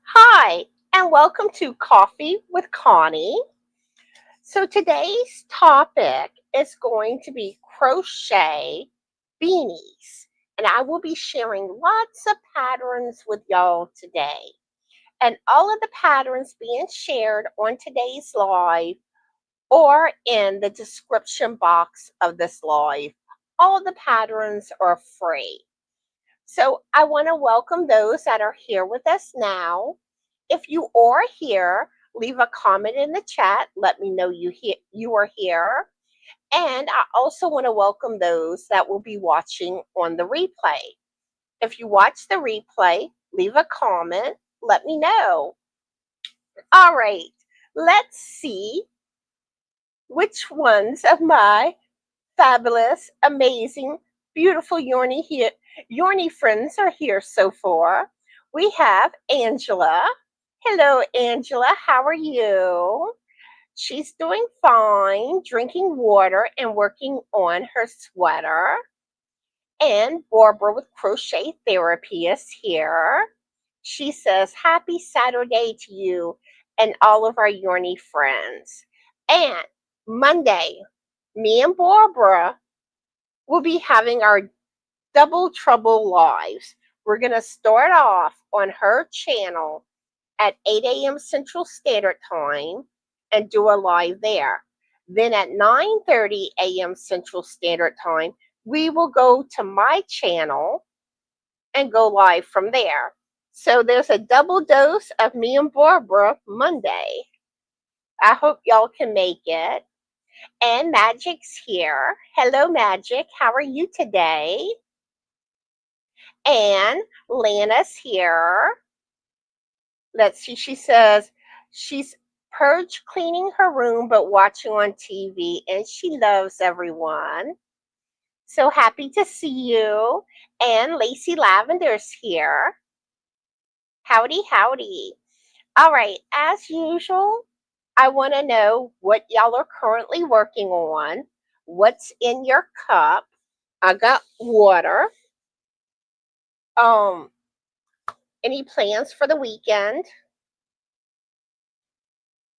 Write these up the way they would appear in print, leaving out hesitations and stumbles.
Hi, and welcome to Coffee with Connie. So today's topic is going to be crochet beanies, and I will be sharing lots of patterns with y'all today. And all of the patterns being shared on today's live or in the description box of this live. All the patterns are free. So I want to welcome those that are here with us now. If you are here, leave a comment in the chat. Let me know you are here. And I also want to welcome those that will be watching on the replay. If you watch the replay, leave a comment. Let me know. All right, let's see which ones of my fabulous, amazing, beautiful Yorny friends are here so far. We have Angela. Hello, Angela. How are you? She's doing fine, drinking water and working on her sweater. And Barbara with Crochet Therapy is here. She says, Happy Saturday to you and all of our Yorny friends. And Monday, me and Barbara will be having our Double Trouble lives. We're going to start off on her channel at 8 a.m. Central Standard Time and do a live there. Then at 9:30 a.m. Central Standard Time, we will go to my channel and go live from there. So there's a double dose of me and Barbara Monday. I hope y'all can make it. And Magic's here. Hello, Magic. How are you today? And Lana's here. Let's see. She says she's purge cleaning her room but watching on TV and she loves everyone. So happy to see you. And Lacey Lavender's here. Howdy, howdy. All right, as usual, I want to know what y'all are currently working on. What's in your cup? I got water. Um, any plans for the weekend?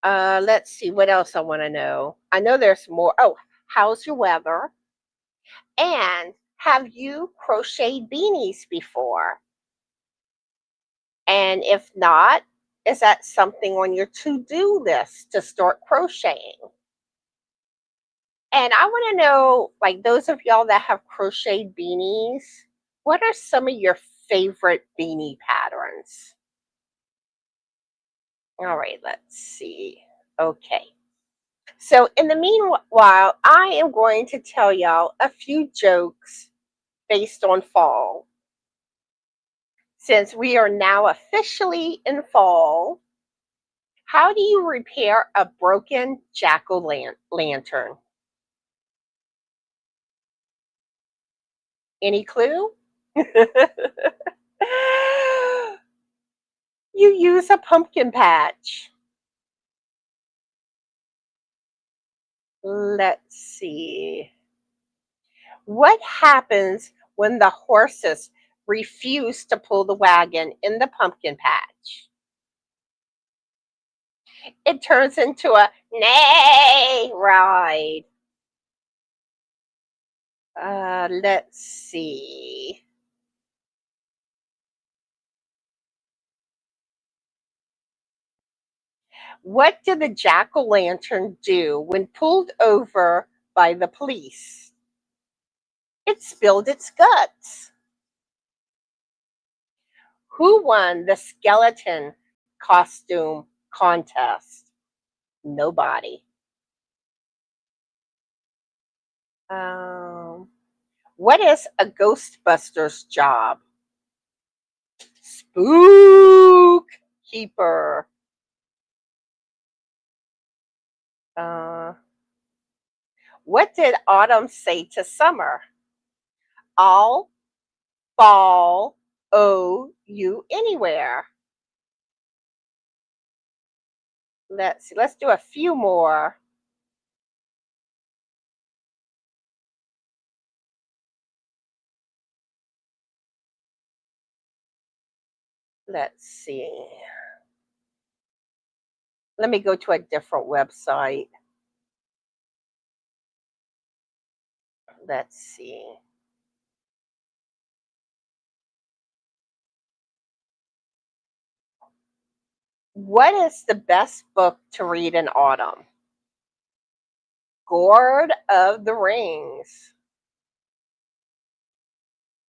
Let's see what else I want to know. I know there's more. Oh, how's your weather? And have you crocheted beanies before? And if not, is that something on your to-do list to start crocheting? And I want to know, like those of y'all that have crocheted beanies, what are some of your favorite beanie patterns? All right, let's see. Okay. So in the meanwhile, I am going to tell y'all a few jokes based on fall. Since we are now officially in fall, how do you repair a broken jack-o'-lantern? Any clue? You use a pumpkin patch. Let's see. What happens when the horses refuse to pull the wagon in the pumpkin patch? It turns into a neigh ride. Let's see. What did the jack-o'-lantern do when pulled over by the police? It spilled its guts. Who won the skeleton costume contest? Nobody. What is a Ghostbuster's job? Spook keeper. What did autumn say to summer? I'll fall you anywhere. Let's see. Let's do a few more. Let's see. Let me go to a different website. Let's see. What is the best book to read in autumn? Lord of the Rings.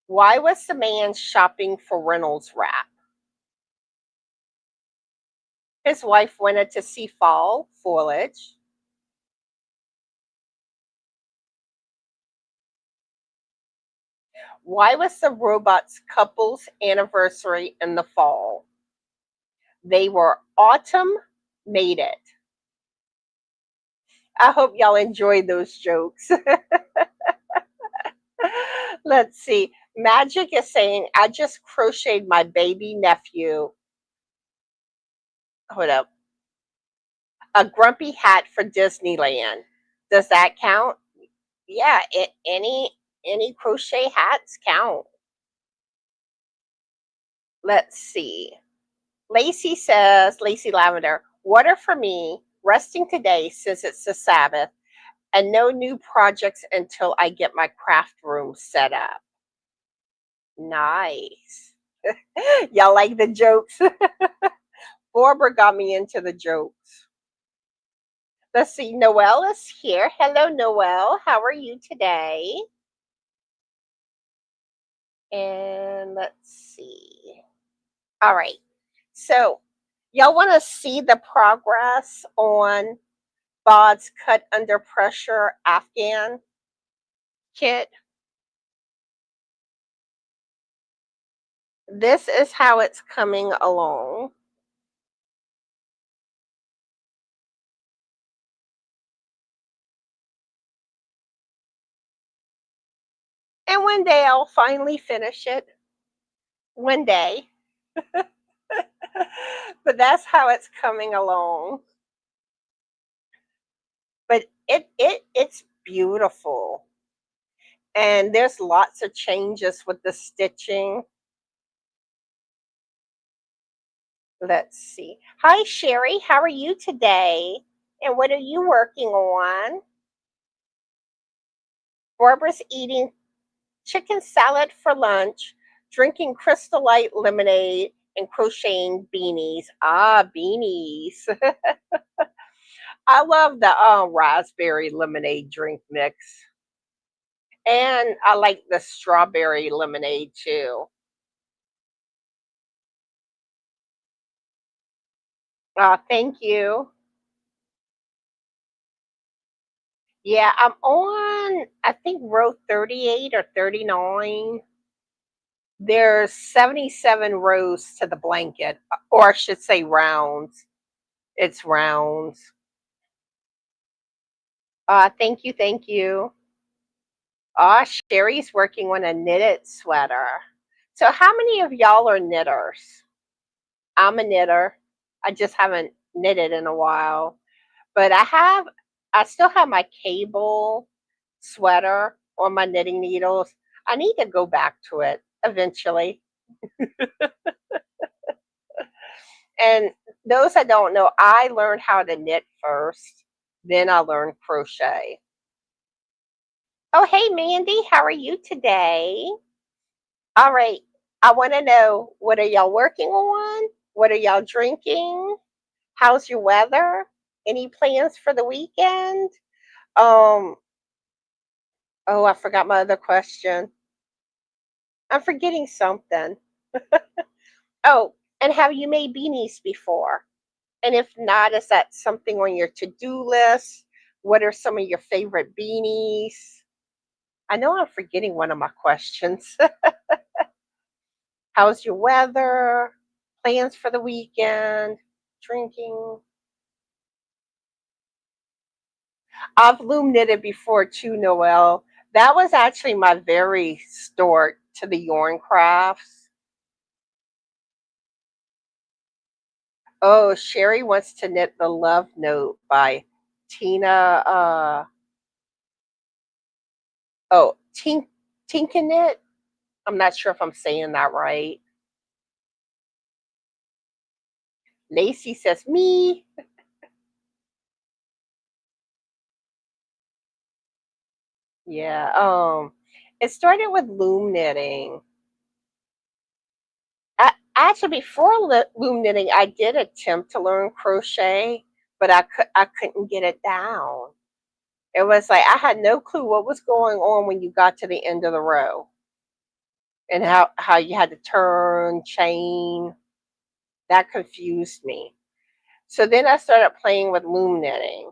Why was the man shopping for Reynolds wrap? His wife wanted to see fall foliage. Why was the robot's couple's anniversary in the fall? They were autumn made it. I hope y'all enjoyed those jokes. Let's see. Magic is saying, I just crocheted my baby nephew. Hold up. A grumpy hat for Disneyland. Does that count? Yeah, any crochet hats count. Let's see. Lacey says, Lacey Lavender, water for me, resting today since it's the Sabbath, and no new projects until I get my craft room set up. Nice. Y'all like the jokes? Barbara got me into the jokes. Let's see. Noelle is here. Hello, Noelle. How are you today? And let's see. All right. So, y'all want to see the progress on Bod's Cut Under Pressure Afghan kit? This is how it's coming along. And one day I'll finally finish it. One day. But that's how it's coming along. But it's beautiful. And there's lots of changes with the stitching. Let's see. Hi, Sherry. How are you today? And what are you working on? Barbara's eating chicken salad for lunch, drinking Crystal Light lemonade, and crocheting beanies. Ah, beanies. I love the raspberry lemonade drink mix. And I like the strawberry lemonade too. Thank you. Yeah, I'm on, I think, row 38 or 39. There's 77 rows to the blanket, or I should say rounds. It's rounds. Thank you, thank you. Sherry's working on a knitted sweater. So, how many of y'all are knitters? I'm a knitter. I just haven't knitted in a while, but I still have my cable sweater on my knitting needles. I need to go back to it eventually. And those that don't know, I learned how to knit first, then I learned crochet. Oh, hey, Mandy, how are you today? All right. I want to know, what are y'all working on? What are y'all drinking? How's your weather? Any plans for the weekend? Um, oh, I forgot my other question. I'm forgetting something. Oh, and have you made beanies before? And if not, is that something on your to-do list? What are some of your favorite beanies? I know I'm forgetting one of my questions. How's your weather? Plans for the weekend? Drinking? I've loom knitted before too, Noelle. That was actually my very start to the yarn crafts. Oh, Sherry wants to knit the Love Note by Tina. Tink Tinkanet. I'm not sure if I'm saying that right. Lacey says me. Yeah. It started with loom knitting. Actually, before loom knitting, I did attempt to learn crochet, but I couldn't get it down. It was like I had no clue what was going on when you got to the end of the row and how you had to turn, chain. That confused me. So then I started playing with loom knitting,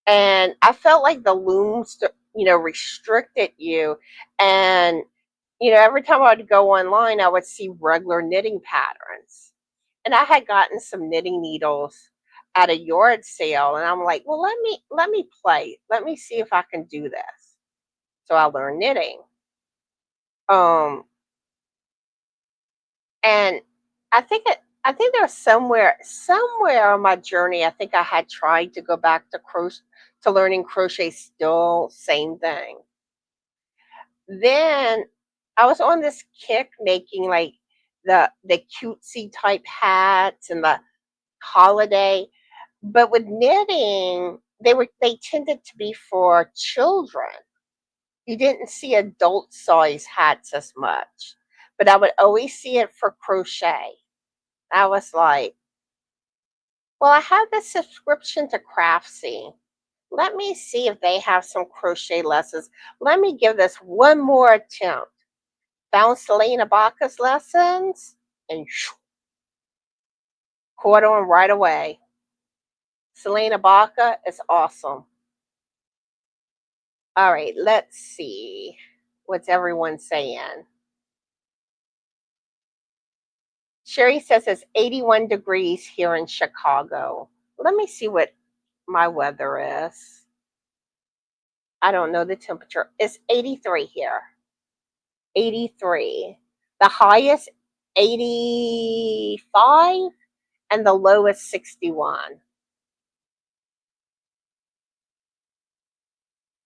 and I felt like the looms, restricted you. And every time I would go online, I would see regular knitting patterns. And I had gotten some knitting needles at a yard sale, and I'm like, well, let me play. Let me see if I can do this. So I learned knitting. Um, and I think there was somewhere on my journey, I think I had tried to go back to learning crochet. Still same thing. Then I was on this kick making like the cutesy type hats and the holiday, but with knitting, they tended to be for children. You didn't see adult size hats as much, but I would always see it for crochet. I was like, well, I have this subscription to Craftsy. Let me see if they have some crochet lessons. Let me give this one more attempt. Found Selena Baca's lessons and caught on right away. Selena Baca is awesome. All right, let's see. What's everyone saying? Sherry says it's 81 degrees here in Chicago. Let me see what my weather is. I don't know the temperature. It's 83 here. 83. The highest 85 and the lowest 61.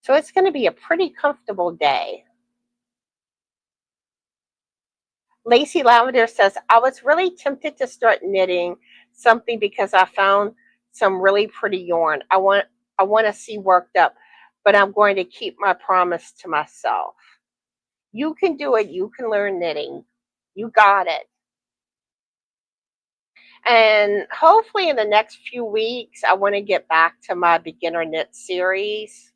So it's going to be a pretty comfortable day. Lacey Lavender says, I was really tempted to start knitting something because I found some really pretty yarn. I want to see worked up, but I'm going to keep my promise to myself. You can do it. You can learn knitting. You got it. And hopefully in the next few weeks, I want to get back to my beginner knit series.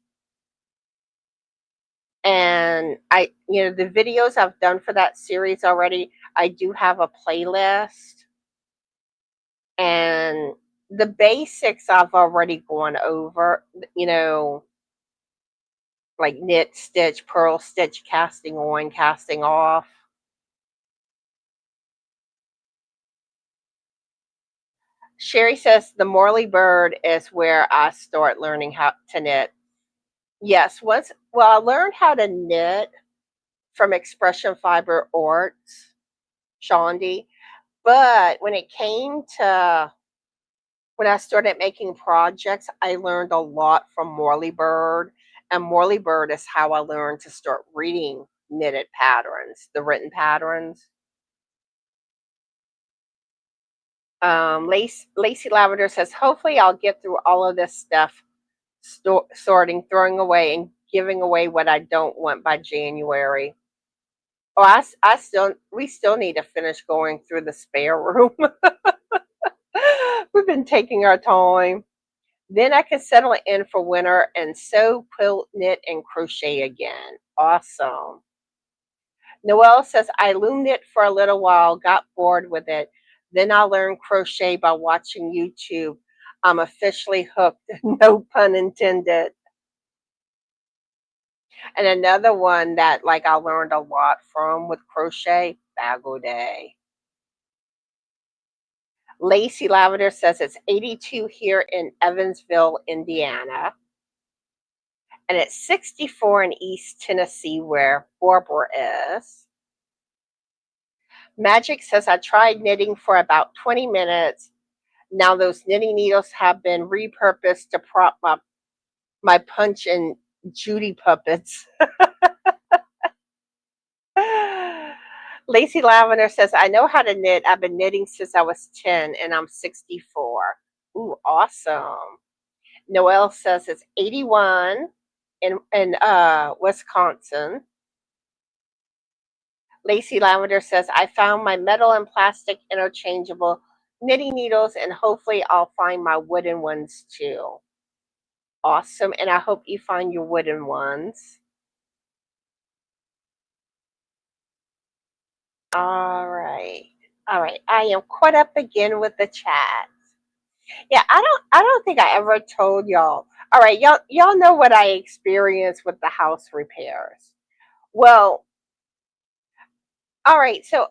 And the videos I've done for that series already, I do have a playlist. And the basics I've already gone over, like knit, stitch, purl, stitch, casting on, casting off. Sherry says the Morley bird is where I start learning how to knit. Yes, I learned how to knit from Expression Fiber Arts, Shondi. But when I started making projects, I learned a lot from Morley Bird. And Morley Bird is how I learned to start reading knitted patterns, the written patterns. Lacey Lavender says, hopefully I'll get through all of this stuff, sorting, throwing away, and giving away what I don't want by January. Oh, we still need to finish going through the spare room. We've been taking our time. Then I can settle in for winter and sew, quilt, knit, and crochet again. Awesome. Noelle says, I loom knit for a little while, got bored with it. Then I learned crochet by watching YouTube. I'm officially hooked, no pun intended. And another one that I learned a lot from with crochet, Bago Day. Lacey Lavender says it's 82 here in Evansville, Indiana. And it's 64 in East Tennessee, where Barbara is. Magic says I tried knitting for about 20 minutes. Now those knitting needles have been repurposed to prop up my Punch and Judy puppets. Lacey Lavender says, I know how to knit. I've been knitting since I was 10 and I'm 64. Ooh, awesome. Noelle says it's 81. in Wisconsin. Lacey Lavender says, I found my metal and plastic interchangeable knitting needles, and hopefully I'll find my wooden ones too. Awesome. And I hope you find your wooden ones. All right. All right. I am caught up again with the chat. Yeah, I don't think I ever told y'all. All right, y'all know what I experienced with the house repairs. Well, all right, so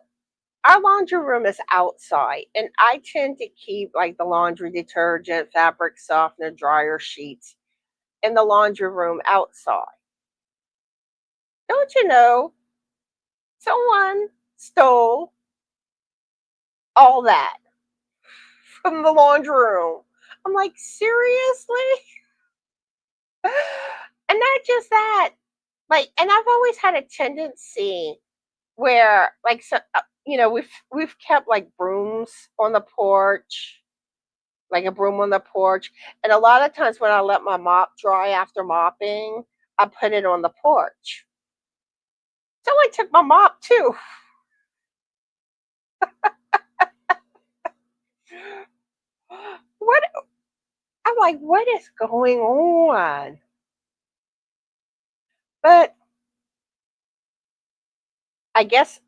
our laundry room is outside, and I tend to keep like the laundry detergent, fabric softener, dryer sheets in the laundry room outside. Don't you know, someone stole all that from the laundry room. I'm like, seriously? And not just that, like, and I've always had a tendency where, like, so, we've kept like brooms on the porch, like a broom on the porch, and a lot of times when I let my mop dry after mopping, I put it on the porch. Someone took my mop too. What? I'm like, what is going on? But I guess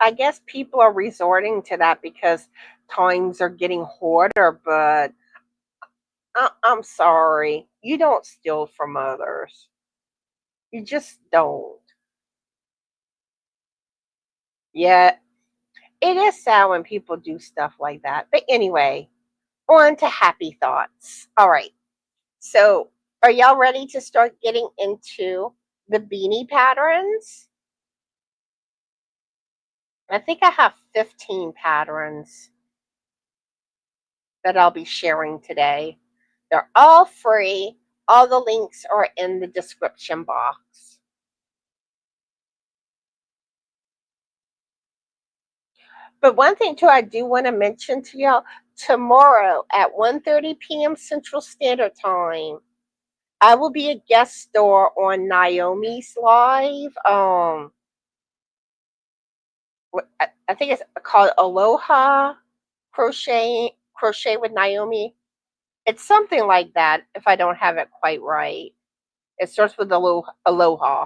people are resorting to that because times are getting harder. But I'm sorry, you don't steal from others. You just don't. Yeah, it is sad when people do stuff like that. But anyway, on to happy thoughts. All right. So, are y'all ready to start getting into the beanie patterns? I think I have 15 patterns that I'll be sharing today. They're all free. All the links are in the description box. But one thing too, I do want to mention to y'all, tomorrow at 1:30 p.m. Central Standard Time, I will be a guest star on Naomi's live. I think it's called Aloha Crochet with Naomi. It's something like that. If I don't have it quite right, it starts with Aloha.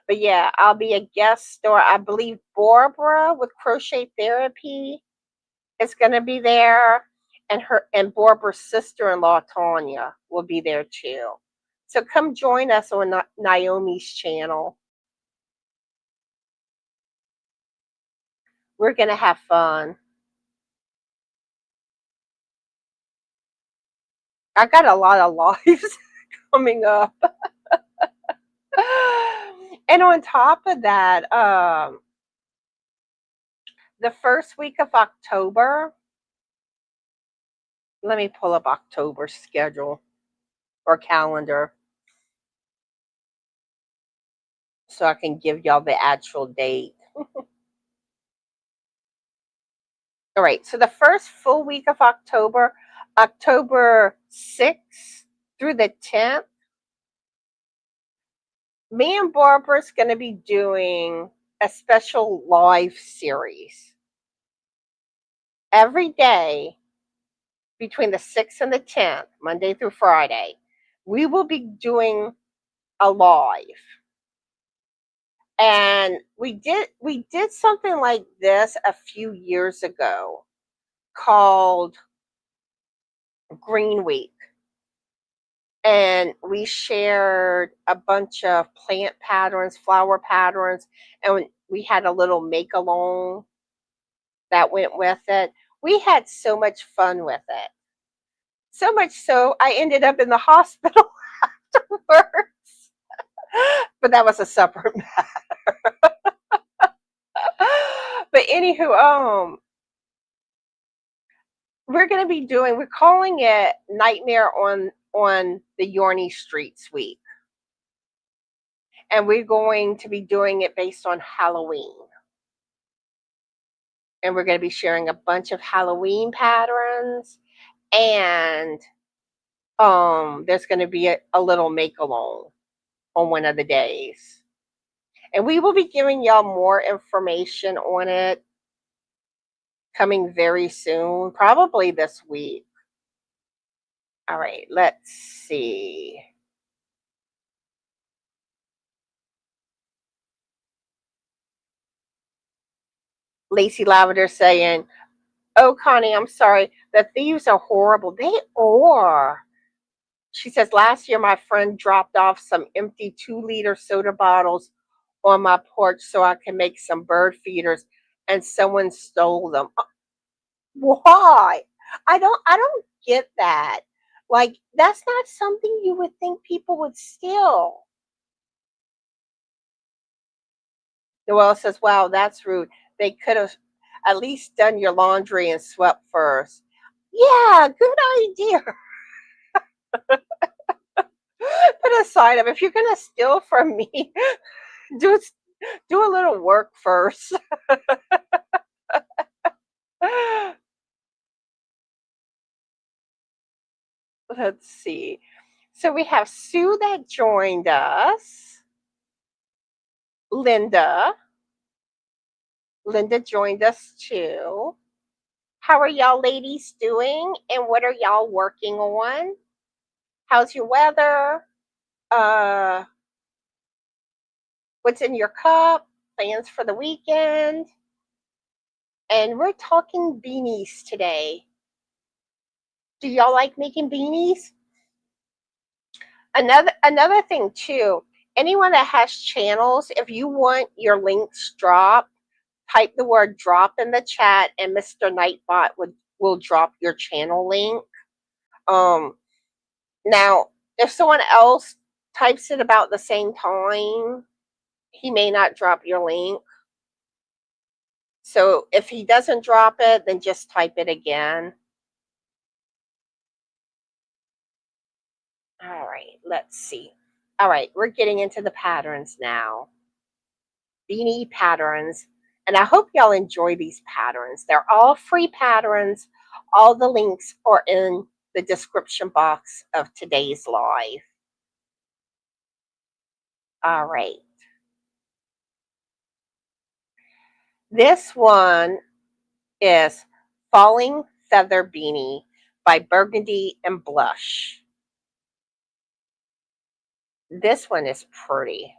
But yeah, I'll be a guest star. I believe Barbara with Crochet Therapy is going to be there, and Barbara's sister-in-law Tanya will be there too. So come join us on Naomi's channel. We're going to have fun. I got a lot of lives coming up. And on top of that, the first week of October, let me pull up October's schedule or calendar so I can give y'all the actual date. All right, so the first full week of October, October 6th through the 10th, me and Barbara's going to be doing a special live series. Every day between the 6th and the 10th, Monday through Friday, we will be doing a live. And we did something like this a few years ago called Green Week. And we shared a bunch of plant patterns, flower patterns, and we had a little make along that went with it. We had so much fun with it. So much so I ended up in the hospital afterwards. But that was a separate matter. But anywho, we're calling it Nightmare on the Yorny Streets Week. And we're going to be doing it based on Halloween. And we're going to be sharing a bunch of Halloween patterns and there's going to be a little make-along on one of the days. And we will be giving y'all more information on it coming very soon, probably this week. All right, let's see. Lacey Lavender saying, "Oh, Connie, I'm sorry. The thieves are horrible. They are." She says, "Last year my friend dropped off some empty 2-liter soda bottles on my porch so I can make some bird feeders, and someone stole them." Why? I don't get that. Like, that's not something you would think people would steal. Noelle says, "Wow, that's rude. They could have at least done your laundry and swept first." Yeah, good idea. Put a sign up. If you're gonna steal from me, do do a little work first. Let's see. So we have Sue that joined us. Linda. Linda joined us too. How are y'all ladies doing? And what are y'all working on? How's your weather? Uh, what's in your cup? Plans for the weekend? And we're talking beanies today. Do y'all like making beanies? Another thing too, anyone that has channels, if you want your links dropped, type the word drop in the chat and Mr. Nightbot will drop your channel link. Now, if someone else types it about the same time, he may not drop your link. So if he doesn't drop it, then just type it again. All right, let's see. All right, we're getting into the patterns now. Beanie patterns. And I hope y'all enjoy these patterns. They're all free patterns. All the links are in the description box of today's live. All right. This one is Falling Feather Beanie by Burgundy and Blush. This one is pretty.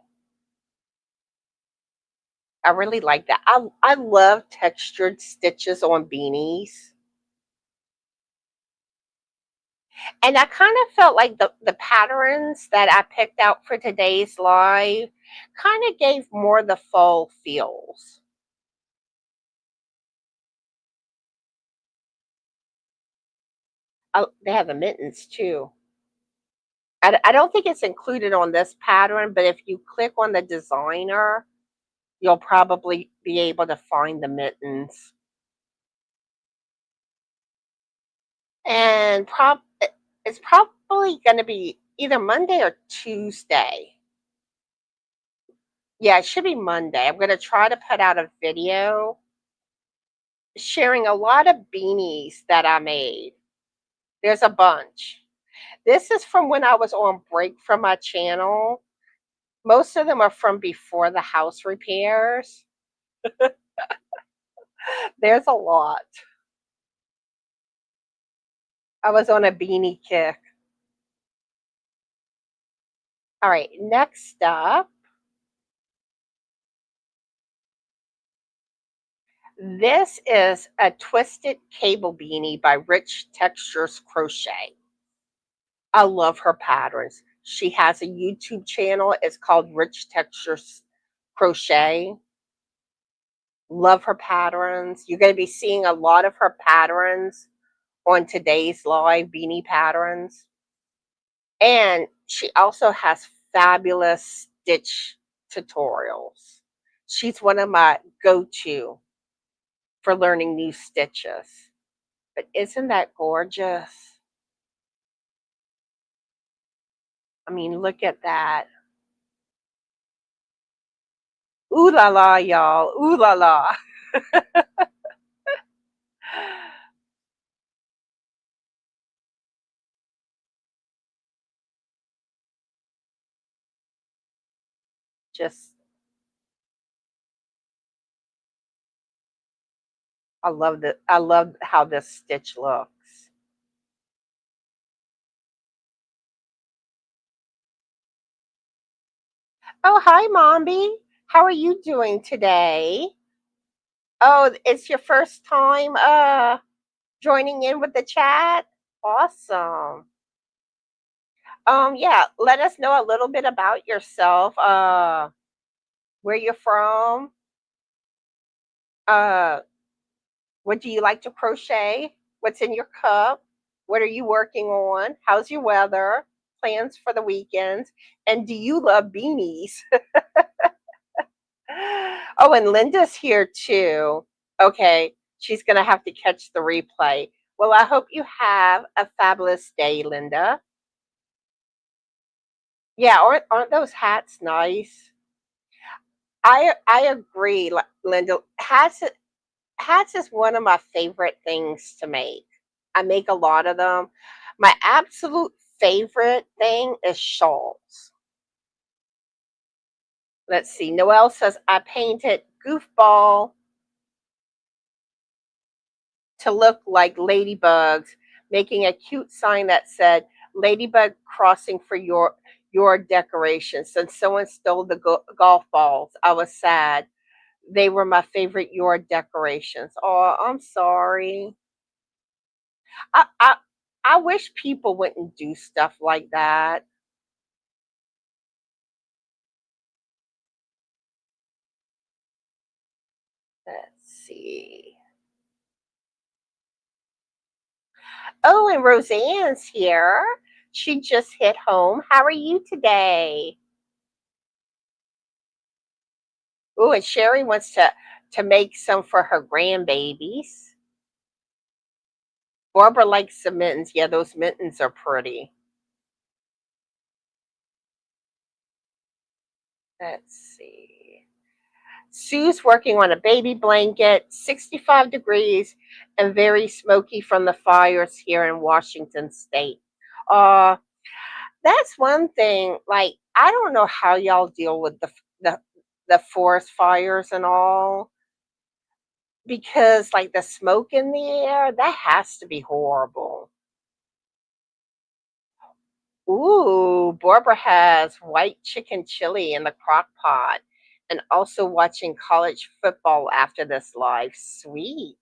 I really like that. I love textured stitches on beanies. And I kind of felt like the patterns that I picked out for today's live kind of gave more the fall feels. Oh, they have the mittens too. I don't think it's included on this pattern, but if you click on the designer, you'll probably be able to find the mittens. And it's probably going to be either Monday or Tuesday. Yeah, it should be Monday. I'm going to try to put out a video sharing a lot of beanies that I made. There's a bunch. This is from when I was on break from my channel. Most of them are from before the house repairs. There's a lot. I was on a beanie kick. All right, next up. This is a twisted cable beanie by Rich Textures Crochet. I love her patterns. She has a YouTube channel. It's called Rich Textures Crochet. Love her patterns. You're going to be seeing a lot of her patterns on today's live beanie patterns. And she also has fabulous stitch tutorials. She's one of my go-to for learning new stitches. But isn't that gorgeous? I mean, look at that. Ooh la la, y'all. Ooh la la. just, I love how this stitch looks. Oh, hi, Mombi. How are you doing today? Oh, it's your first time joining in with the chat? Awesome. Yeah, let us know a little bit about yourself. Where you're from? Uh, what do you like to crochet? What's in your cup? What are you working on? How's your weather? Plans for the weekend? And do you love beanies? Oh, and Linda's here too. Okay, she's going to have to catch the replay. Well, I hope you have a fabulous day, Linda. Yeah, aren't those hats nice? I agree, Linda. Hats is one of my favorite things to make. I make a lot of them. My absolute favorite thing is shawls. Let's see. Noelle says I painted goofball to look like ladybugs, making a cute sign that said "Ladybug crossing for your decorations." Since someone stole the golf balls, I was sad. They were my favorite your decorations. Oh, I'm sorry. I I I wish people wouldn't do stuff like that. Let's see. Oh, and Roseanne's here. She just hit home. How are you today? Oh, and Sherry wants to make some for her grandbabies. Barbara likes the mittens. Yeah, those mittens are pretty. Let's see. Sue's working on a baby blanket, 65 degrees and very smoky from the fires here in Washington State. Uh, that's one thing. Like, I don't know how y'all deal with the the forest fires and all, because like the smoke in the air, that has to be horrible. Ooh, Barbara has white chicken chili in the crock pot and also watching college football after this live. Sweet.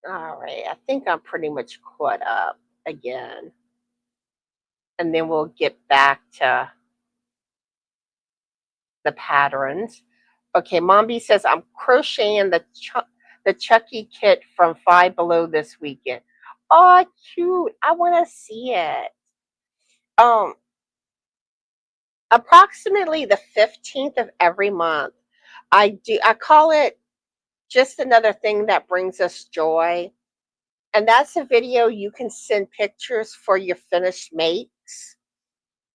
All right, I think I'm pretty much caught up again. And then we'll get back to the patterns. Okay, Mombi says I'm crocheting the Chucky kit from Five Below this weekend. Oh, cute! I want to see it. Um, Approximately the 15th of every month, I call it just another thing that brings us joy, and that's a video you can send pictures for your finished makes,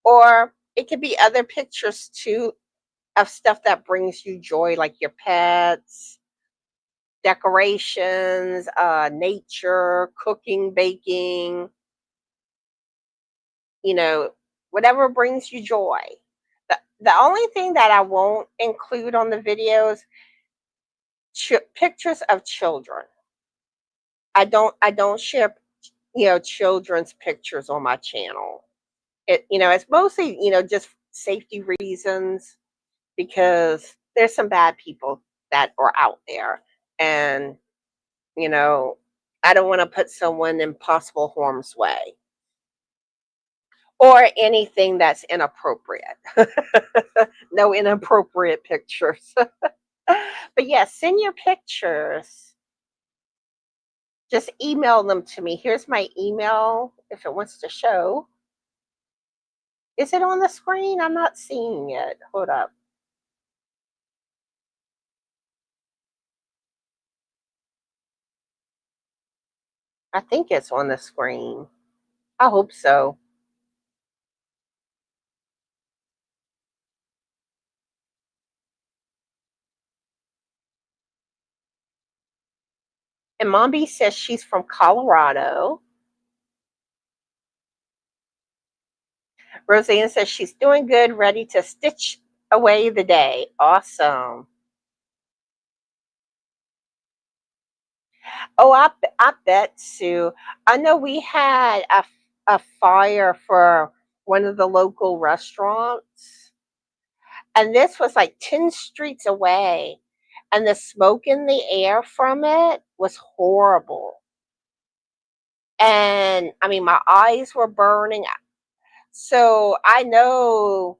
or it could be other pictures too of stuff that brings you joy, like your pets, decorations, nature, cooking, baking, you know, whatever brings you joy. The only thing that I won't include on the videos, pictures of children. I don't share, children's pictures on my channel. It's mostly, just safety reasons, because there's some bad people that are out there, and you know I don't want to put someone in possible harm's way or anything that's inappropriate. No inappropriate pictures. But yeah, send your pictures. Just email them to me. Here's my email if it wants to show. Is it on the screen? I'm not seeing it. Hold up. I think it's on the screen. I hope so. And Mombi says she's from Colorado. Roseanne says she's doing good, ready to stitch away the day. Awesome. Oh, I bet, Sue. I know we had a fire for one of the local restaurants, and this was like 10 streets away, and the smoke in the air from it was horrible. And I mean, my eyes were burning. So I know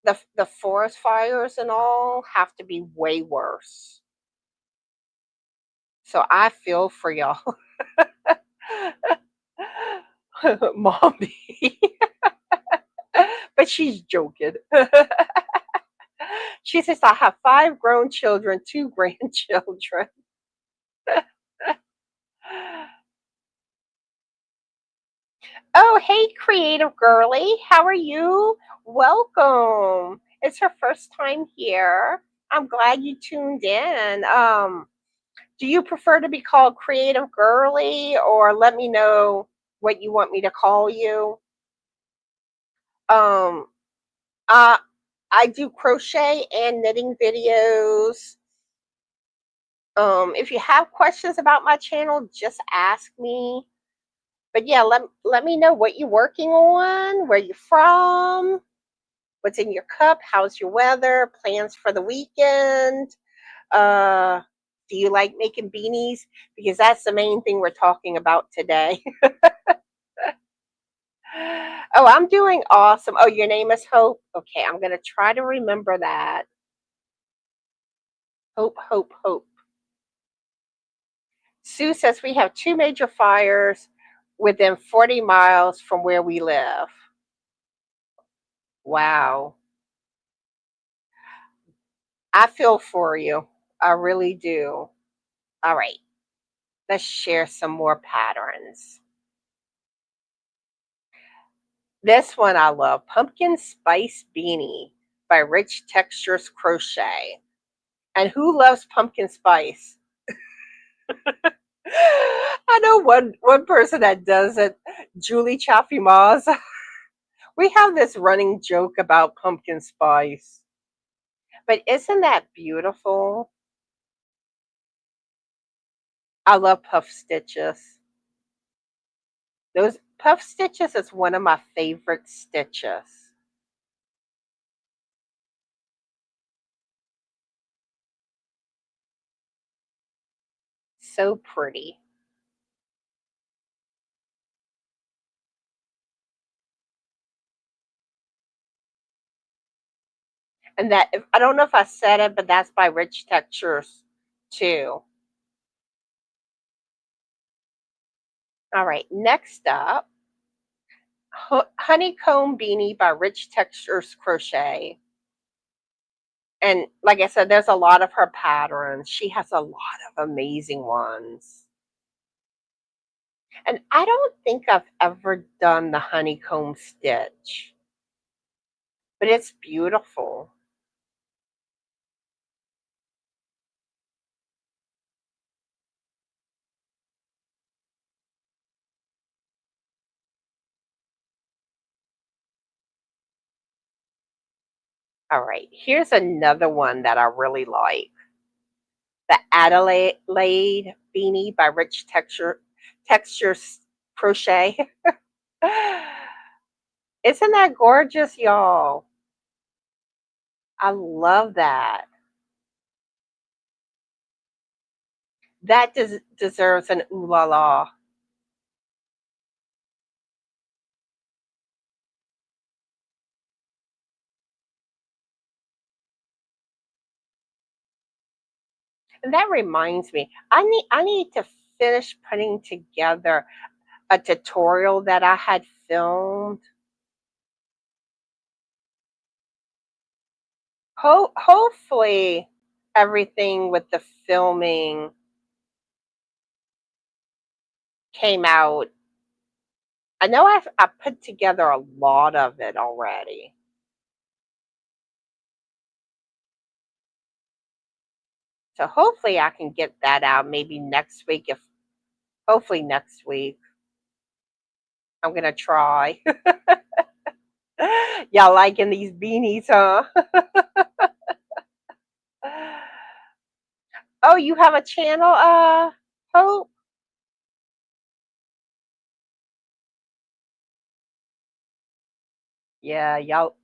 the forest fires and all have to be way worse. So I feel for y'all. Mommy. But she's joking. She says, I have 5 grown children, 2 grandchildren. Oh, hey, creative girly. How are you? Welcome. It's her first time here. I'm glad you tuned in. Do you prefer to be called creative girly, or let me know what you want me to call you? Um, uh, I do crochet and knitting videos. If you have questions about my channel, just ask me. But yeah, let me know what you're working on, where you're from, what's in your cup, how's your weather, plans for the weekend. Uh, do you like making beanies? Because that's the main thing we're talking about today. Oh, I'm doing awesome. Oh, your name is Hope? Okay, I'm going to try to remember that. Hope, Hope, Hope. Sue says we have 2 major fires within 40 miles from where we live. Wow. I feel for you. I really do. All right. Let's share some more patterns. This one I love, Pumpkin Spice Beanie by Rich Textures Crochet. And who loves pumpkin spice? I know one person that does it, Julie Chaffee Maz. We have this running joke about pumpkin spice. But isn't that beautiful? I love puff stitches. Those puff stitches is one of my favorite stitches. So pretty. And that, I don't know if I said it, but that's by Rich Textures too. All right, next up, Honeycomb Beanie by Rich Textures Crochet. And like I said, there's a lot of her patterns. She has a lot of amazing ones. And I don't think I've ever done the honeycomb stitch, but it's beautiful. All right, here's another one that I really like. The Adelaide Beanie by Rich Textures Crochet. Isn't that gorgeous, y'all? I love that. That deserves an ooh la la. And that reminds me, I need to finish putting together a tutorial that I had filmed. Hopefully everything with the filming came out. I know I put together a lot of it already. So hopefully I can get that out maybe next week, if hopefully next week. I'm going to try. Y'all liking these beanies, huh? Oh, you have a channel, Hope? Yeah, y'all.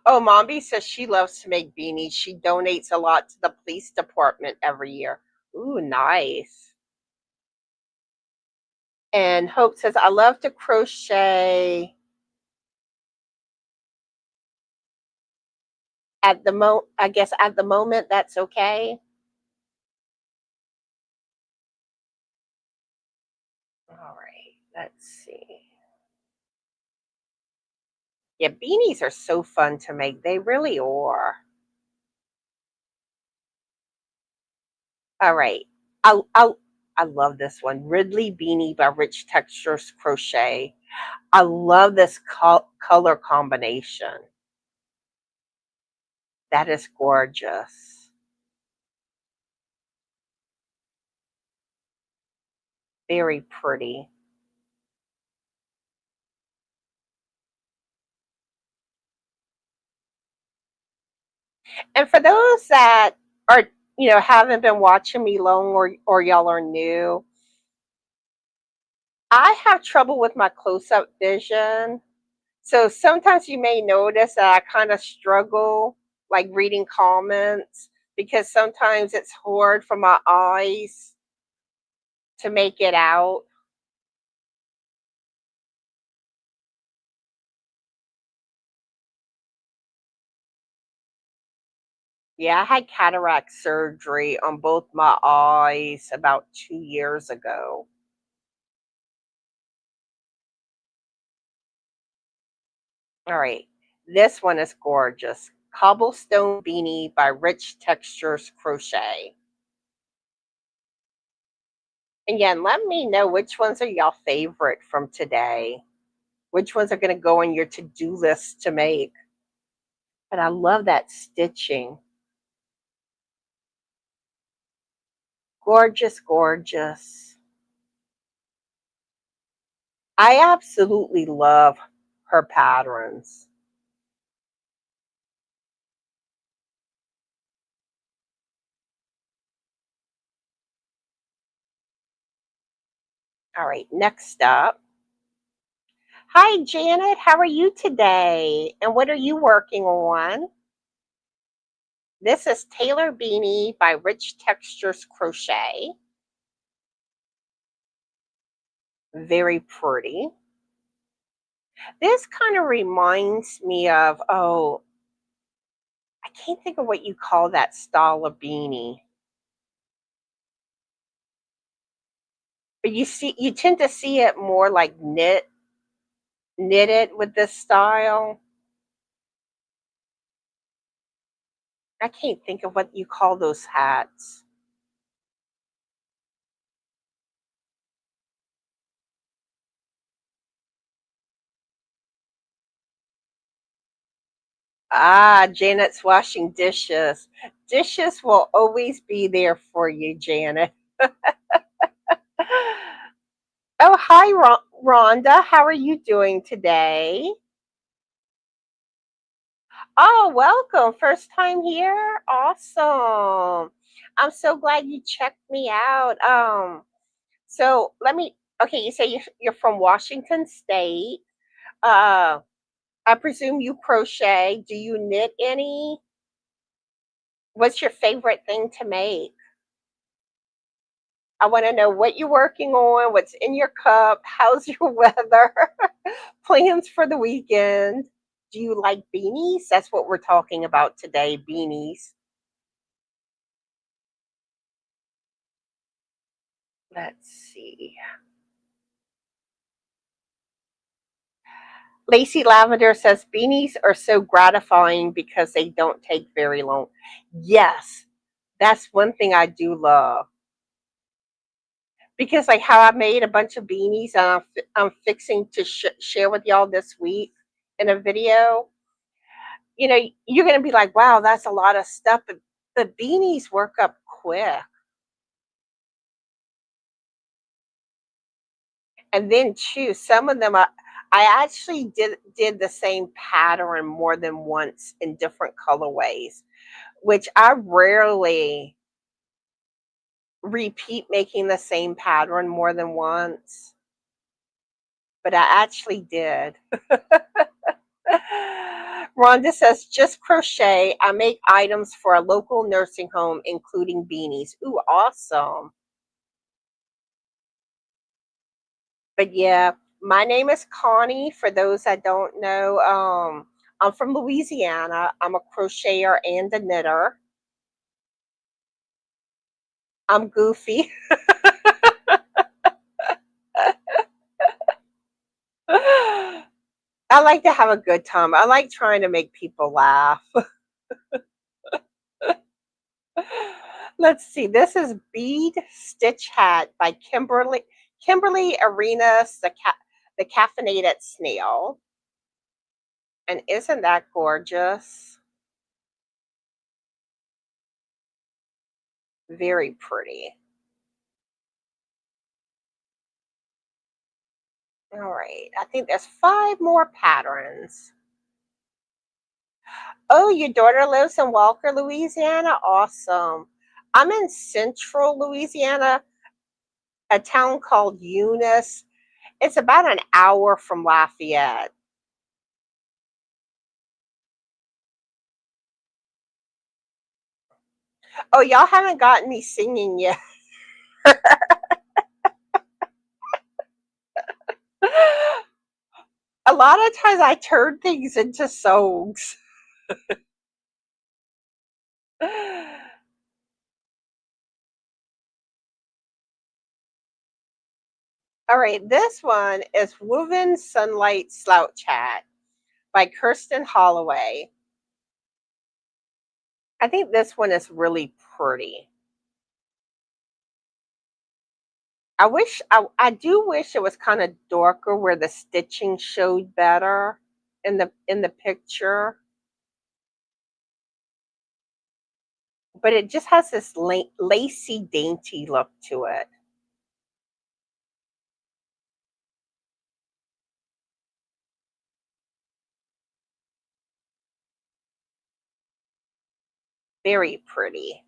Oh, Mombi says she loves to make beanies. She donates a lot to the police department every year. Ooh, nice. And Hope says, I love to crochet I guess at the moment that's okay. All right, let's see. Yeah, beanies are so fun to make. They really are. All right. I love this one. Ridley Beanie by Rich Textures Crochet. I love this color combination. That is gorgeous. Very pretty. And for those that are, haven't been watching me long or y'all are new, I have trouble with my close-up vision. So sometimes you may notice that I kind of struggle like reading comments because sometimes it's hard for my eyes to make it out. Yeah, I had cataract surgery on both my eyes about 2 years ago. All right, this one is gorgeous. Cobblestone Beanie by Rich Textures Crochet. Again, let me know which ones are y'all favorite from today. Which ones are going to go on your to-do list to make? But I love that stitching. Gorgeous, gorgeous. I absolutely love her patterns. All right, next up. Hi, Janet. How are you today? And what are you working on? This is Tailor Beanie by Rich Textures Crochet. Very pretty. This kind of reminds me of, oh, I can't think of what you call that style of beanie. But you tend to see it more like knitted with this style. I can't think of what you call those hats. Ah, Janet's washing dishes. Dishes will always be there for you, Janet. Oh, hi, Rhonda. How are you doing today? Oh, welcome. First time here? Awesome. I'm so glad you checked me out. So okay, you say you're from Washington State. Uh, I presume you crochet. Do you knit any? What's your favorite thing to make? I want to know what you're working on, what's in your cup, how's your weather, plans for the weekend. Do you like beanies? That's what we're talking about today, beanies. Let's see. Lacey Lavender says beanies are so gratifying because they don't take very long. Yes, that's one thing I do love. Because like how I made a bunch of beanies and I'm fixing to share with y'all this week in a video. You're going to be like, wow, that's a lot of stuff. But the beanies work up quick. And then too, some of them, I actually did the same pattern more than once in different colorways, which I rarely repeat making the same pattern more than once, but I actually did. Rhonda says, just crochet. I make items for a local nursing home, including beanies. Ooh, awesome. But yeah, my name is Connie. For those that don't know, I'm from Louisiana. I'm a crocheter and a knitter. I'm goofy. I like to have a good time. I like trying to make people laugh. Let's see. This is Bead Stitch Hat by Kimberly Arenas, the caffeinated snail. And isn't that gorgeous? Very pretty. All right. I think there's 5 more patterns. Oh, your daughter lives in Walker, Louisiana? Awesome. I'm in central Louisiana, a town called Eunice. It's about an hour from Lafayette. Oh, y'all haven't gotten me singing yet. A lot of times I turn things into songs. All right, this one is Woven Sunlight Slouch Hat by Kirsten Holloway. I think this one is really pretty. I do wish it was kind of darker where the stitching showed better in the picture. But it just has this lacy, dainty look to it. Very pretty.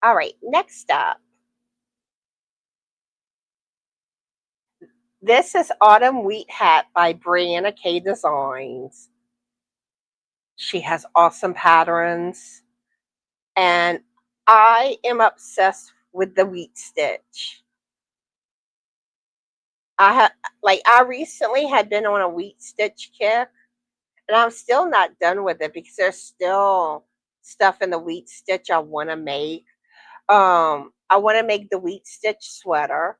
All right, next up. This is Autumn Wheat Hat by Brianna K Designs. She has awesome patterns, and I am obsessed with the wheat stitch. I recently had been on a wheat stitch kick, and I'm still not done with it because there's still stuff in the wheat stitch I want to make. I want to make the wheat stitch sweater.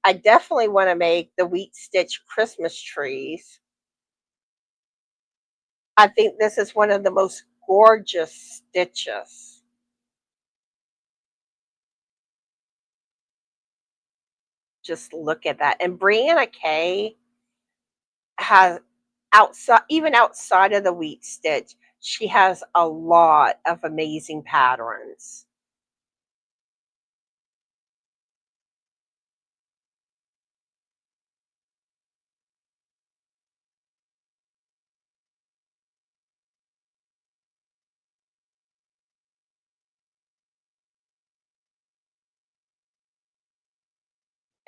I definitely want to make the wheat stitch Christmas trees. I think this is one of the most gorgeous stitches. Just look at that. And Brianna K has outside of the wheat stitch, she has a lot of amazing patterns.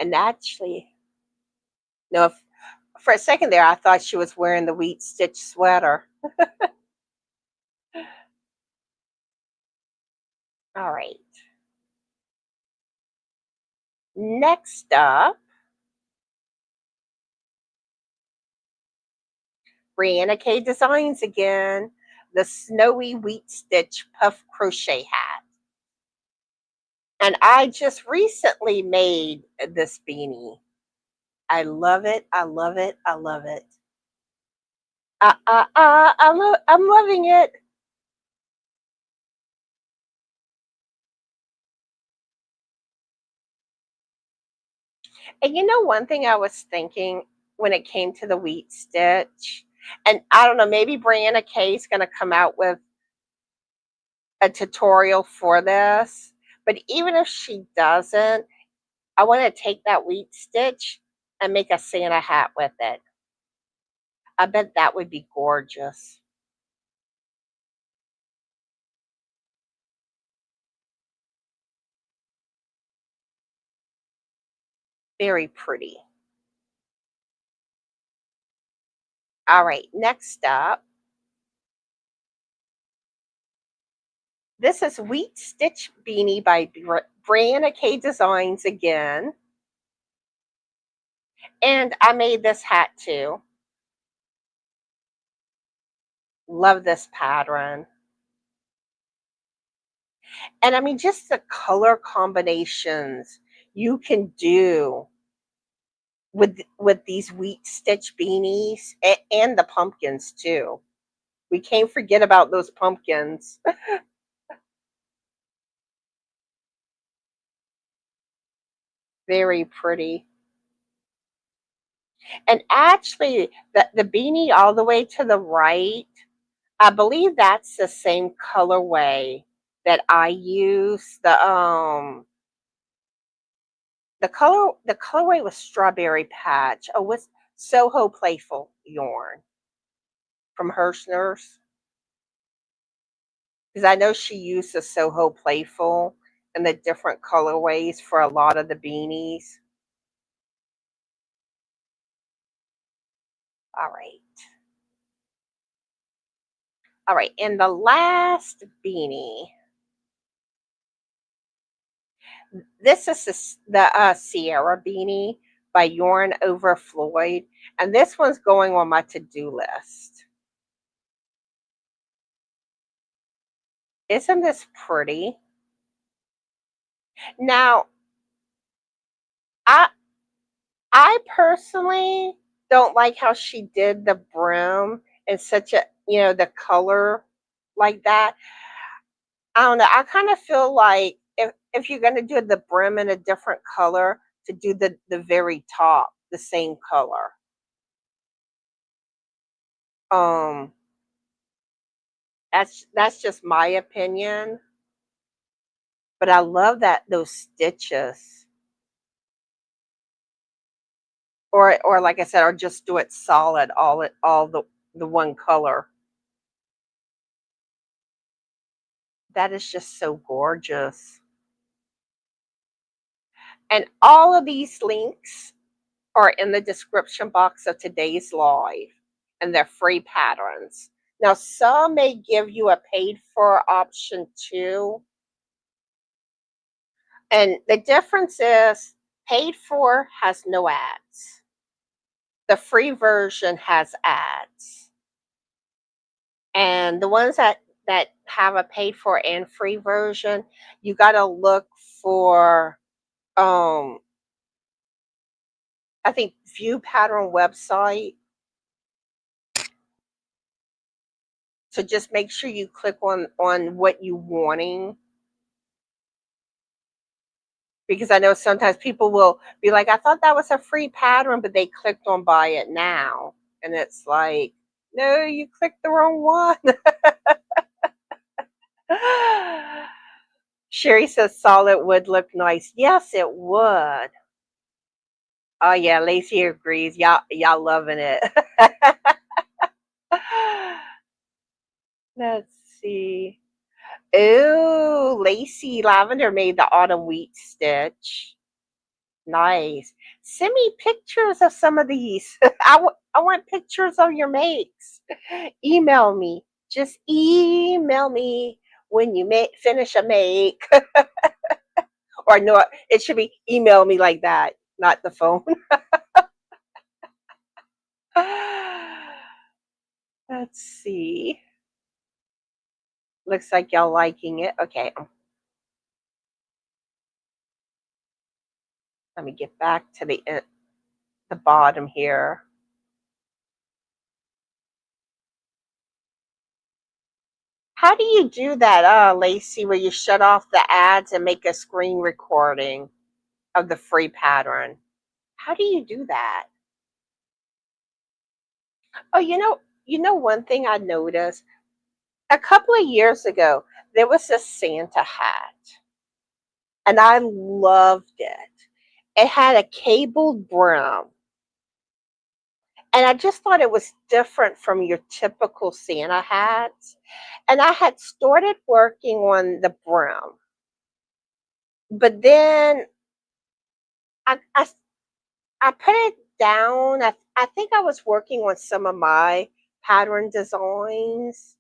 And actually, no, for a second there, I thought she was wearing the wheat stitch sweater. All right. Next up, Brianna K Designs again, the snowy wheat stitch puff crochet hat. And I just recently made this beanie. I love it. I love it. I love it. I'm loving it. And you know, one thing I was thinking when it came to the wheat stitch, and I don't know, maybe Brianna K is going to come out with a tutorial for this, but even if she doesn't, I want to take that wheat stitch and make a Santa hat with it. I bet that would be gorgeous. Very pretty. All right, next up. This is Wheat Stitch Beanie by Brianna K Designs again. And I made this hat too. Love this pattern. And I mean, just the color combinations you can do with these wheat stitch beanies and the pumpkins too. We can't forget about those pumpkins. Very pretty. And actually, the beanie all the way to the right, I believe that's the same colorway that I use. The colorway was Strawberry Patch. Oh, was Soho Playful yarn from Hirschner's. Because I know she used the Soho Playful and the different colorways for a lot of the beanies. All right. All right. And the last beanie. This is the Sierra beanie by Yarn Over Floyd. And this one's going on my to-do list. Isn't this pretty? Now, I I personally don't like how she did the brim in such a, the color like that. I don't know. I kind of feel like if you're going to do the brim in a different color, to do the very top the same color. Um, that's just my opinion. But I love that those stitches, or like I said, or just do it solid, all the one color. That is just so gorgeous. And all of these links are in the description box of today's live, and they're free patterns. Now, some may give you a paid for option too. And the difference is paid for has no ads. The free version has ads. And the ones that have a paid for and free version, you got to look for I think view pattern website. So just make sure you click on what you wanting, because I know sometimes people will be like, I thought that was a free pattern, but they clicked on buy it now, and it's like, no, you clicked the wrong one. Sherry says solid would look nice. Yes, it would. Oh yeah, Lacey agrees. Y'all loving it. Let's see. Oh, Lacey Lavender made the autumn wheat stitch. Nice. Send me pictures of some of these. I want pictures of your makes. Email me. Just email me when you finish a make. Or no, it should be email me like that, not the phone. Let's see. Looks like y'all liking it. Okay. Let me get back to the bottom here. How do you do that, Lacey, where you shut off the ads and make a screen recording of the free pattern? How do you do that? Oh, one thing I noticed a couple of years ago, there was a Santa hat, and I loved it. It had a cabled brim. And I just thought it was different from your typical Santa hats. And I had started working on the brim. But then I, I, I put it down. I think I was working on some of my pattern designs.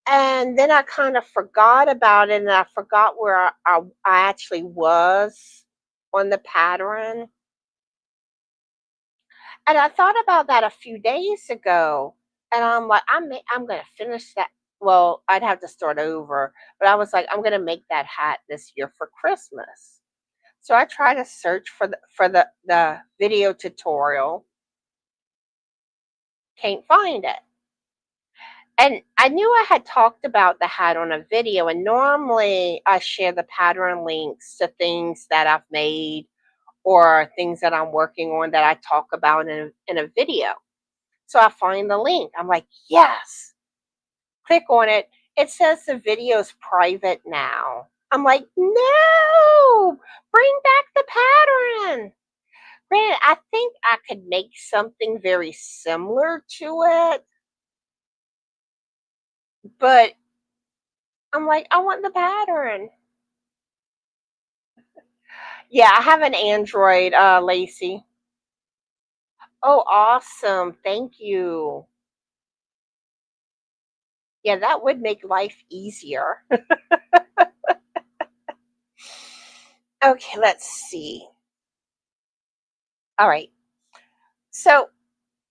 And then I kind of forgot about it, and I forgot where I actually was on the pattern. And I thought about that a few days ago, and I'm like, I'm gonna finish that. Well, I'd have to start over, but I was like, I'm gonna make that hat this year for Christmas. So I try to search for the video tutorial, can't find it. And I knew I had talked about the hat on a video, and normally I share the pattern links to things that I've made or things that I'm working on that I talk about in a video. So I find the link. I'm like, yes, click on it. It says the video is private now. I'm like, no, bring back the pattern. Granted, I think I could make something very similar to it, but I'm like, I want the pattern. Yeah, I have an Android, Lacey. Oh, awesome. Thank you. Yeah, that would make life easier. Okay, let's see. All right. So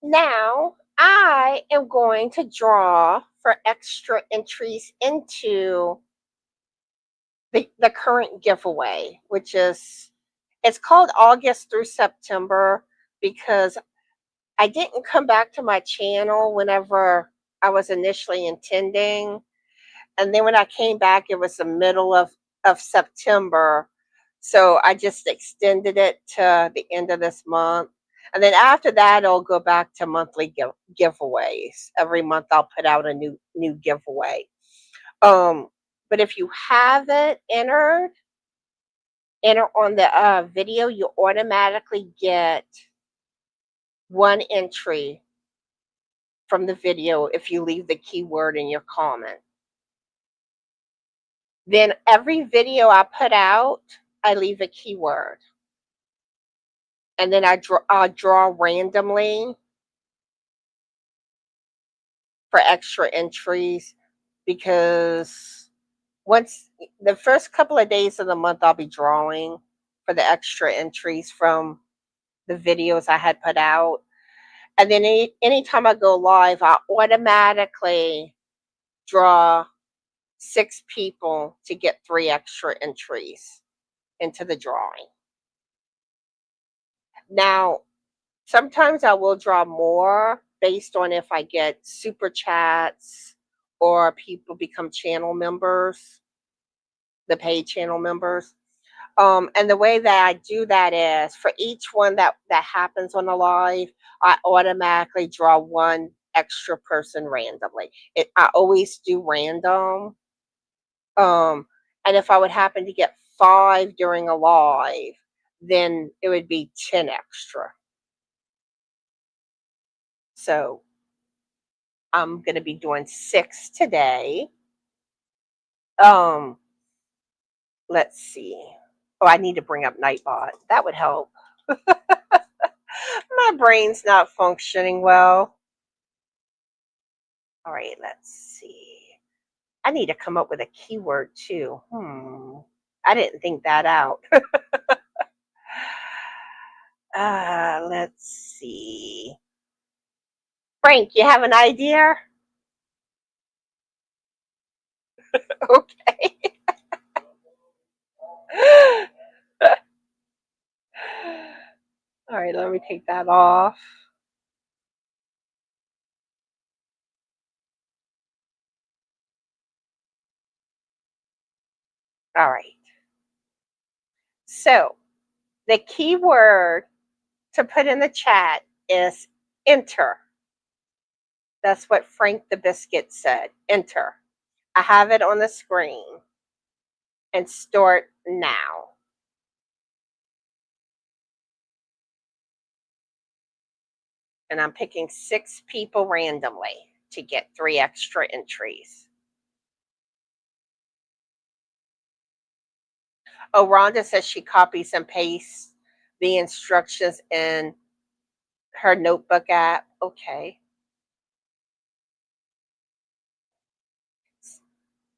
now I am going to draw for extra entries into the current giveaway, which is it's called August through September because I didn't come back to my channel whenever I was initially intending. And then when I came back, it was the middle of September. So I just extended it to the end of this month. And then after that, I'll go back to monthly giveaways. Every month I'll put out a new giveaway. But if you haven't enter on the video, you automatically get one entry from the video if you leave the keyword in your comment. Then every video I put out, I leave a keyword. And then I'll draw randomly for extra entries because once the first couple of days of the month, I'll be drawing for the extra entries from the videos I had put out. And then anytime I go live, I automatically draw 6 people to get 3 extra entries into the drawing. Now, sometimes I will draw more based on if I get super chats or people become channel members, the paid channel members. And the way that I do that is for each one that happens on the live, I automatically draw one extra person randomly. I always do random. And if I would happen to get 5 during a live, then it would be 10 extra. So I'm going to be doing 6 today. Let's see. Oh, I need to bring up Nightbot. That would help. My brain's not functioning well. All right, let's see. I need to come up with a keyword too. I didn't think that out. Let's see. Frank, you have an idea? Okay. All right, let me take that off. All right. So the keyword to put in the chat is enter. That's what Frank the Biscuit said. Enter. I have it on the screen. And start now. And I'm picking 6 people randomly to get 3 extra entries. Oh, Rhonda says she copies and pastes the instructions in her notebook app. Okay.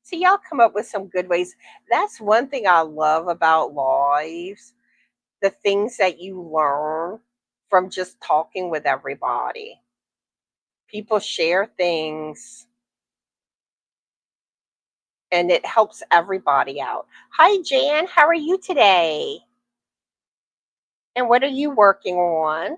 See, y'all come up with some good ways. That's one thing I love about lives, the things that you learn from just talking with everybody. People share things and it helps everybody out. Hi, Jan. How are you today? And what are you working on?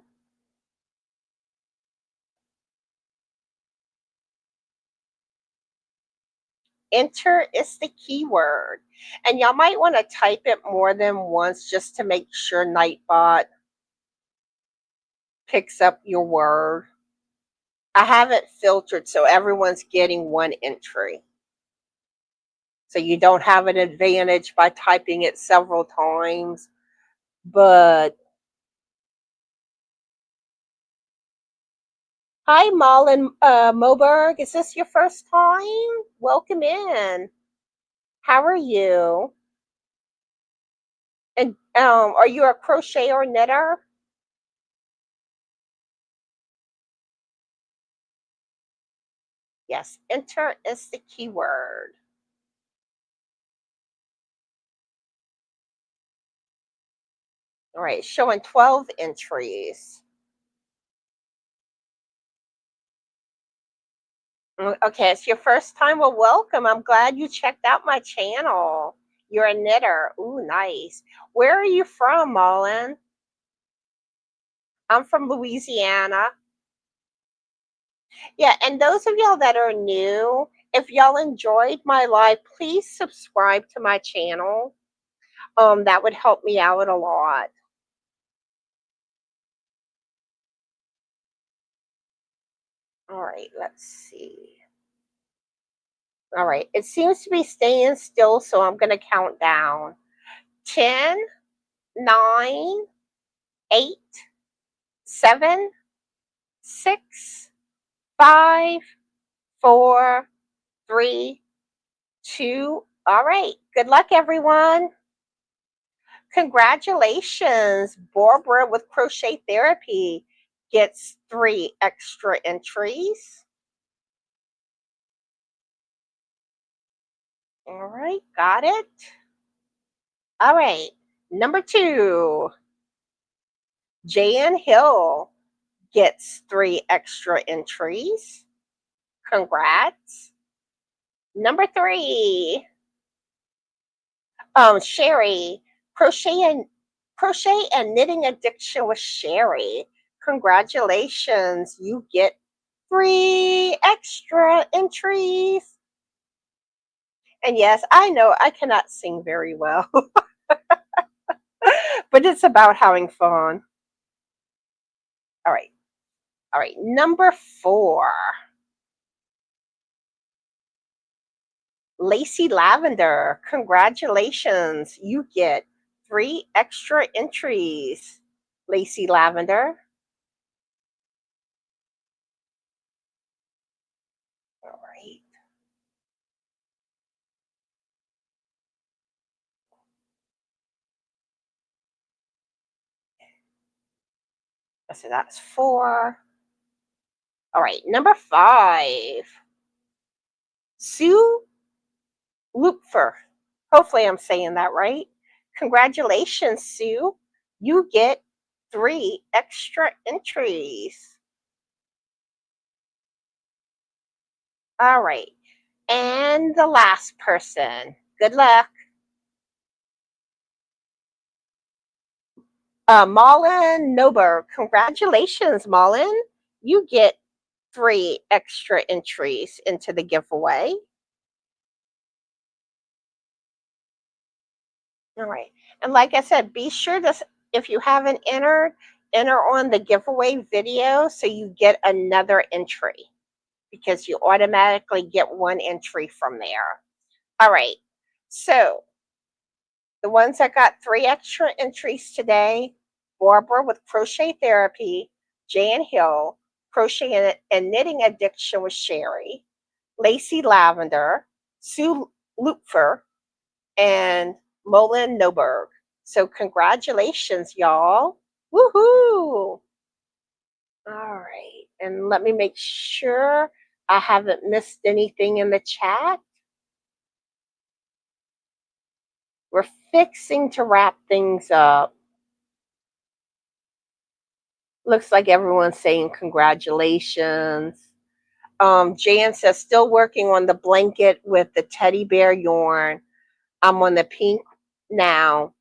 Enter is the keyword. And y'all might want to type it more than once just to make sure Nightbot picks up your word. I have it filtered so everyone's getting 1 entry. So you don't have an advantage by typing it several times. But hi, Malin Moberg. Is this your first time? Welcome in. How are you? And are you a crocheter or knitter? Yes, enter is the keyword. All right, showing 12 entries. Okay, it's your first time. Well, welcome. I'm glad you checked out my channel. You're a knitter. Ooh, nice. Where are you from, Mullen? I'm from Louisiana. Yeah, and those of y'all that are new, if y'all enjoyed my live, please subscribe to my channel. That would help me out a lot. All right, let's see. All right, it seems to be staying still, so I'm going to count down. 10, 9, 8, 7, 6, 5, 4, 3, 2. All right, good luck, everyone. Congratulations, Barbara with Crochet Therapy gets 3 extra entries. All right, got it. All right, number 2, Jan Hill gets 3 extra entries. Congrats. Number 3, Sherry, crochet and knitting addiction with Sherry. Congratulations, you get 3 extra entries. And yes, I know I cannot sing very well, but it's about having fun. All right. All right. Number 4, Lacey Lavender. Congratulations. You get 3 extra entries, Lacey Lavender. All right. So that's 4. All right. Number 5, Sue Lupfer. Hopefully I'm saying that right. Congratulations, Sue. You get 3 extra entries. All right. And the last person. Good luck. Malin Nober. Congratulations, Malin. You get 3 extra entries into the giveaway. All right. And like I said, be sure to, if you haven't entered, enter on the giveaway video so you get another entry, because you automatically get 1 entry from there. All right. So the ones that got 3 extra entries today: Barbara with Crochet Therapy, Jan Hill, Crochet and Knitting Addiction with Sherry, Lacey Lavender, Sue Lupfer, and Mullen Noberg. So congratulations, y'all. Woohoo! All right. And let me make sure I haven't missed anything in the chat. We're fixing to wrap things up. Looks like everyone's saying congratulations. Jan says, still working on the blanket with the teddy bear yarn. I'm on the pink now.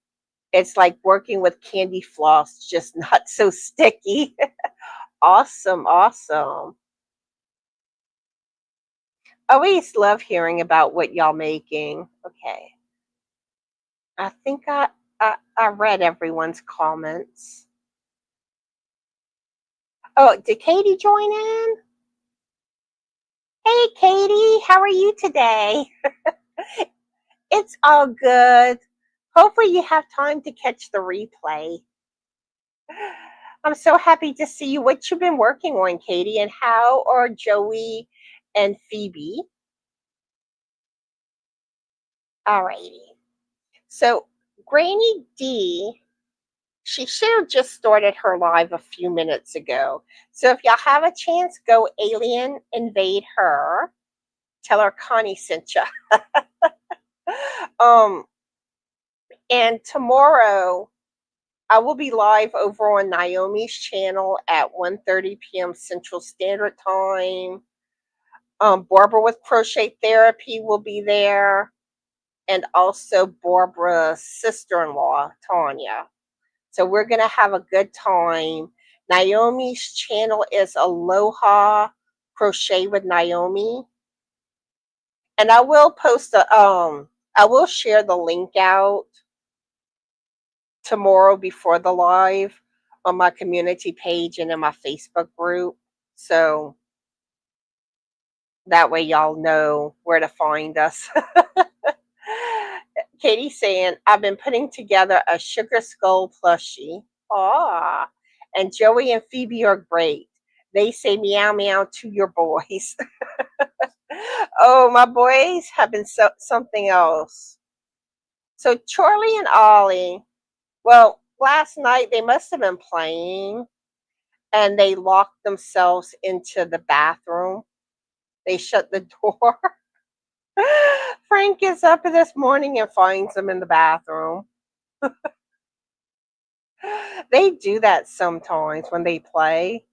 It's like working with candy floss, just not so sticky. Awesome, awesome. Always love hearing about what y'all making. Okay. I think I read everyone's comments. Oh, did Katie join in? Hey, Katie, how are you today? It's all good. Hopefully you have time to catch the replay. I'm so happy to see you. What you've been working on, Katie, and how are Joey and Phoebe? Alrighty. So Granny D, she should have just started her live a few minutes ago. So if y'all have a chance, go alien invade her. Tell her Connie sent you. And tomorrow I will be live over on Naomi's channel at 1:30 p.m. Central Standard Time. Barbara with Crochet Therapy will be there, and also Barbara's sister-in-law, Tanya. So we're going to have a good time. Naomi's channel is Aloha Crochet with Naomi. And I will post I will share the link out tomorrow before the live on my community page and in my Facebook group. So that way y'all know where to find us. Katie saying, I've been putting together a sugar skull plushie. Ah, and Joey and Phoebe are great. They say meow meow to your boys. Oh, my boys have been something else. So Charlie and Ollie, well, last night they must have been playing and they locked themselves into the bathroom. They shut the door. Frank gets up this morning and finds them in the bathroom. They do that sometimes when they play.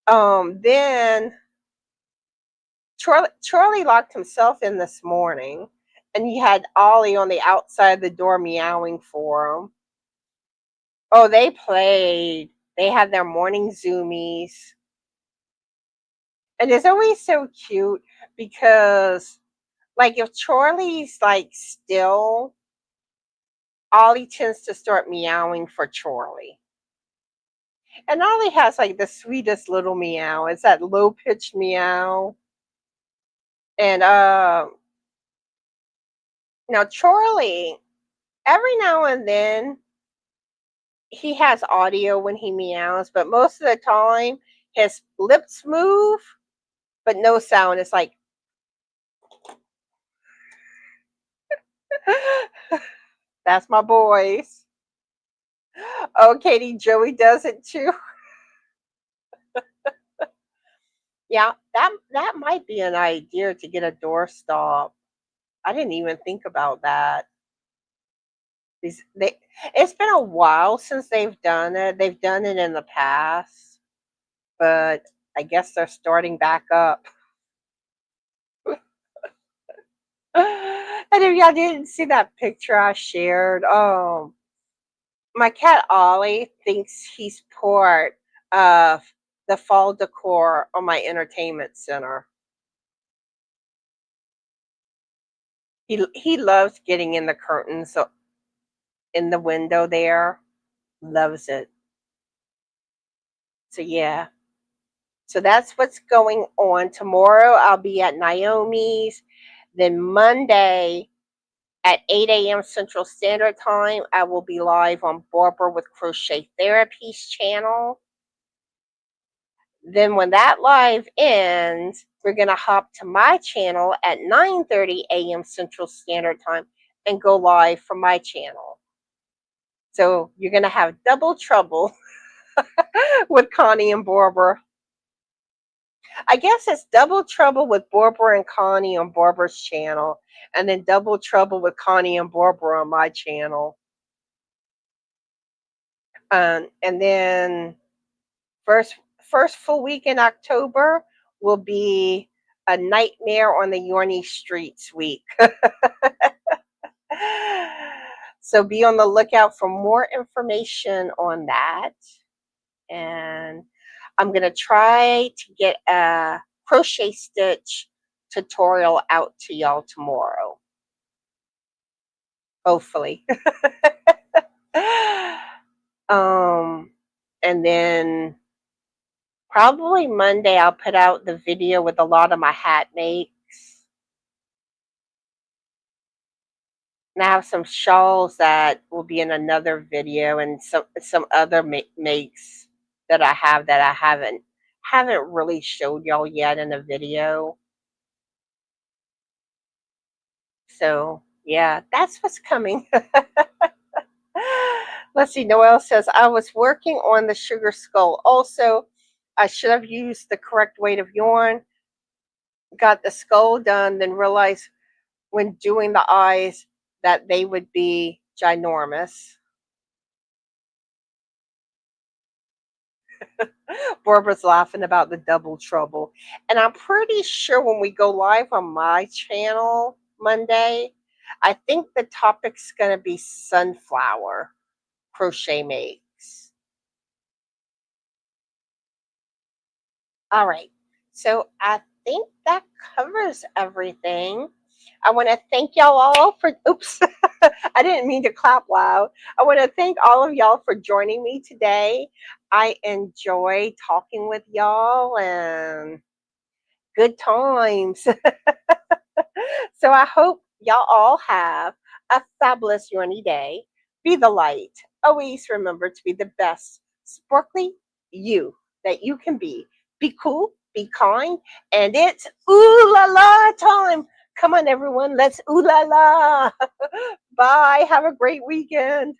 Then Charlie locked himself in this morning, and he had Ollie on the outside of the door meowing for him. Oh, they played. They had their morning zoomies. And it's always so cute because, like, if Charlie's, like, still, Ollie tends to start meowing for Charlie. And Ollie has, like, the sweetest little meow. It's that low-pitched meow. And, now Charlie, every now and then, he has audio when he meows, but most of the time, his lips move, but no sound. It's like, that's my boys. Oh, Katie, Joey does it too. Yeah, that might be an idea to get a doorstop. I didn't even think about that. It's been a while since they've done it. They've done it in the past, but I guess they're starting back up. And if y'all didn't see that picture I shared, my cat Ollie thinks he's part of the fall decor on my entertainment center. He loves getting in the curtains in the window there. Loves it. So yeah. So that's what's going on. Tomorrow I'll be at Naomi's. Then Monday at 8 a.m. Central Standard Time, I will be live on Barbara with Crochet Therapy's channel. Then when that live ends, we're going to hop to my channel at 9:30 a.m. Central Standard Time and go live from my channel. So you're going to have double trouble with Connie and Barbara. I guess it's double trouble with Barbara and Connie on Barbara's channel, and then double trouble with Connie and Barbara on my channel. And then first full week in October will be a nightmare on the Yorny Streets week. So be on the lookout for more information on that. And I'm going to try to get a crochet stitch tutorial out to y'all tomorrow. Hopefully. And then probably Monday I'll put out the video with a lot of my hat makes. And I have some shawls that will be in another video, and some other makes that I have that I haven't really showed y'all yet in a video. So yeah, that's what's coming. Let's see. Noelle says, I was working on the sugar skull. Also, I should have used the correct weight of yarn. Got the skull done, then realized when doing the eyes that they would be ginormous. Barbara's laughing about the double trouble. And I'm pretty sure when we go live on my channel Monday, I think the topic's going to be sunflower crochet makes. All right. So I think that covers everything. I want to thank y'all all for, oops, I didn't mean to clap loud. I want to thank all of y'all for joining me today. I enjoy talking with y'all and good times. So I hope y'all all have a fabulous rainy day. Be the light. Always remember to be the best, sparkly you that you can be. Be cool, be kind, and it's ooh la la time. Come on, everyone, let's ooh la la. Bye. Have a great weekend.